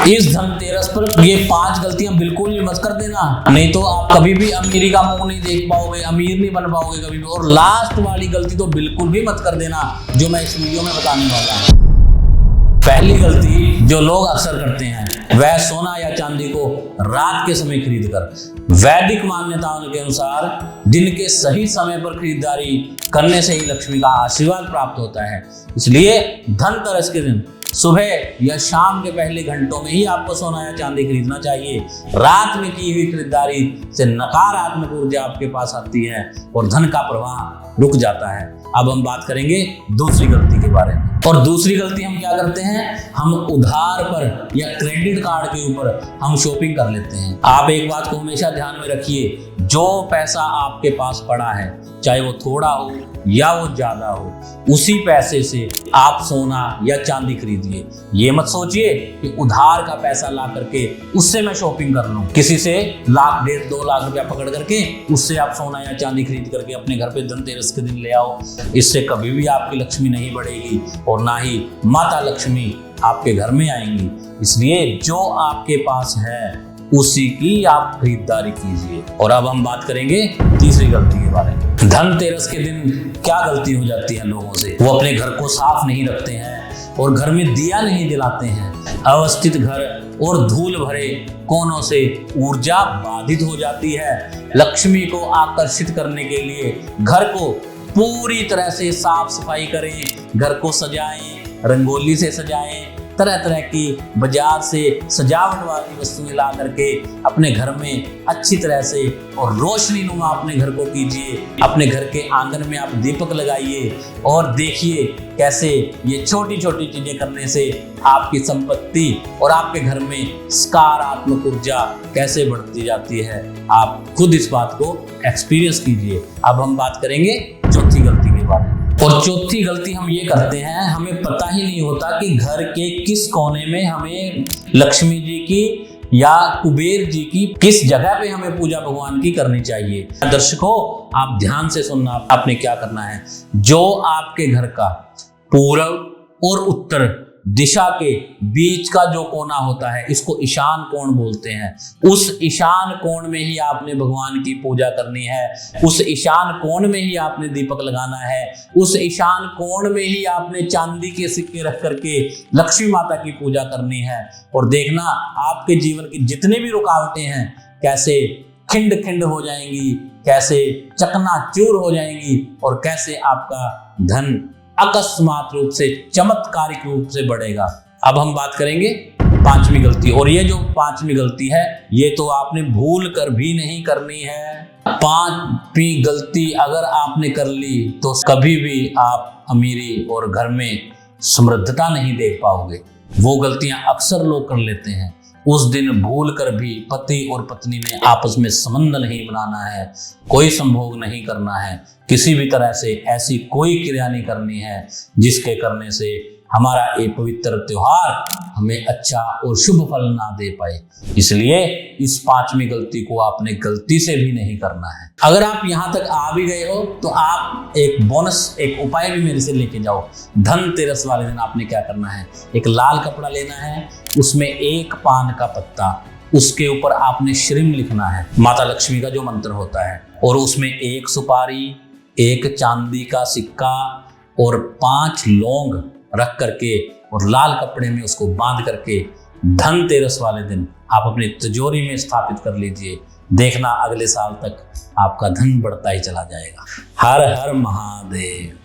इस धनतेरस पर ये 5 गलतियां बिल्कुल भी मत कर देना, नहीं तो आप कभी भी अमीरी का मुंह नहीं देख पाओगे, अमीर नहीं बन पाओगे कभी भी। और लास्ट वाली गलती तो बिल्कुल भी मत कर देना जो मैं इस वीडियो में बताने वाला हूं। पहली गलती जो लोग अक्सर करते हैं वह सोना या चांदी को रात के समय खरीद कर। वैदिक मान्यताओं के अनुसार दिन के सही समय पर खरीदारी करने से ही लक्ष्मी का आशीर्वाद प्राप्त होता है। इसलिए धनतेरस के दिन सुबह या शाम के पहले घंटों में ही आपको सोना या चांदी खरीदना चाहिए। रात में की हुई खरीदारी से नकारात्मक ऊर्जा आपके पास आती है और धन का प्रवाह रुक जाता है। अब हम बात करेंगे दूसरी गलती के बारे में। और दूसरी गलती हम क्या करते हैं, हम उधार पर या क्रेडिट कार्ड के ऊपर हम शॉपिंग कर लेते हैं। आप एक बात को हमेशा ध्यान में रखिए, जो पैसा आपके पास पड़ा है, चाहे वो थोड़ा हो या वो ज्यादा हो, उसी पैसे से आप सोना या चांदी खरीदिए। ये मत सोचिए कि उधार का पैसा ला करके उससे मैं शॉपिंग कर लूं, किसी से 1,00,000 1.5 2 लाख रुपया पकड़ करके उससे आप सोना या चांदी खरीद करके अपने घर पे धनतेरस के दिन ले आओ। इससे कभी भी आपकी लक्ष्मी नहीं बढ़ेगी और ना ही माता लक्ष्मी आपके घर में आएंगी। इसलिए जो आपके पास है उसी की आप खरीदारी कीजिए। और अब हम बात करेंगे तीसरी गलती के बारे में। धनतेरस के दिन क्या गलती हो जाती है लोगों से, वो अपने घर को साफ नहीं रखते हैं और घर में दिया नहीं जलाते हैं। अवस्थित घर और धूल भरे कोनों से ऊर्जा बाधित हो जाती है। लक्ष्मी को आकर्षित करने के लिए घर को पूरी तरह से साफ सफाई करें, घर को सजाएं, रंगोली से सजाएं, तरह तरह की बाजार से सजावट वाली वस्तुएं ला करके अपने घर में अच्छी तरह से और रोशनीनुमा अपने घर को कीजिए। अपने घर के आंगन में आप दीपक लगाइए और देखिए कैसे ये छोटी छोटी चीजें करने से आपकी संपत्ति और आपके घर में सकारात्मक ऊर्जा कैसे बढ़ती जाती है। आप खुद इस बात को एक्सपीरियंस कीजिए। अब हम बात करेंगे चौथी गलती के बारे में। और चौथी गलती हम ये करते हैं, हमें पता ही नहीं होता कि घर के किस कोने में हमें लक्ष्मी जी की या कुबेर जी की किस जगह पे हमें पूजा भगवान की करनी चाहिए। दर्शकों, आप ध्यान से सुनना, आपने क्या करना है। जो आपके घर का पूर्व और उत्तर दिशा के बीच का जो कोना होता है, इसको ईशान कोण बोलते हैं। उस ईशान कोण में ही आपने भगवान की पूजा करनी है। उस ईशान कोण में ही आपने दीपक लगाना है। उस ईशान कोण में ही आपने चांदी के सिक्के रख करके लक्ष्मी माता की पूजा करनी है। और देखना आपके जीवन की जितनी भी रुकावटें हैं कैसे खिंड खिंड हो जाएंगी, कैसे चकनाचूर हो जाएंगी और कैसे आपका धन अकस्मात रूप से, चमत्कारिक रूप से बढ़ेगा। अब हम बात करेंगे पांचवी गलती। और ये जो पांचवी गलती है, ये तो आपने भूल कर भी नहीं करनी है। पांचवी गलती अगर आपने कर ली तो कभी भी आप अमीरी और घर में समृद्धता नहीं देख पाओगे। वो गलतियां अक्सर लोग कर लेते हैं। उस दिन भूल कर भी पति और पत्नी ने आपस में संबंध नहीं बनाना है, कोई संभोग नहीं करना है, किसी भी तरह से ऐसी कोई क्रिया नहीं करनी है जिसके करने से हमारा ये पवित्र त्योहार हमें अच्छा और शुभ फल ना दे पाए। इसलिए इस पांचवी गलती को आपने गलती से भी नहीं करना है। अगर आप यहाँ तक आ भी गए हो तो आप एक बोनस, एक उपाय भी मेरे से लेके जाओ। धनतेरस वाले दिन आपने क्या करना है, एक लाल कपड़ा लेना है, उसमें एक पान का पत्ता, उसके ऊपर आपने श्रीम लिखना है, माता लक्ष्मी का जो मंत्र होता है, और उसमें एक सुपारी, एक चांदी का सिक्का और 5 लौंग रख करके और लाल कपड़े में उसको बांध करके धनतेरस वाले दिन आप अपनी तिजोरी में स्थापित कर लीजिए। देखना अगले साल तक आपका धन बढ़ता ही चला जाएगा। हर हर महादेव।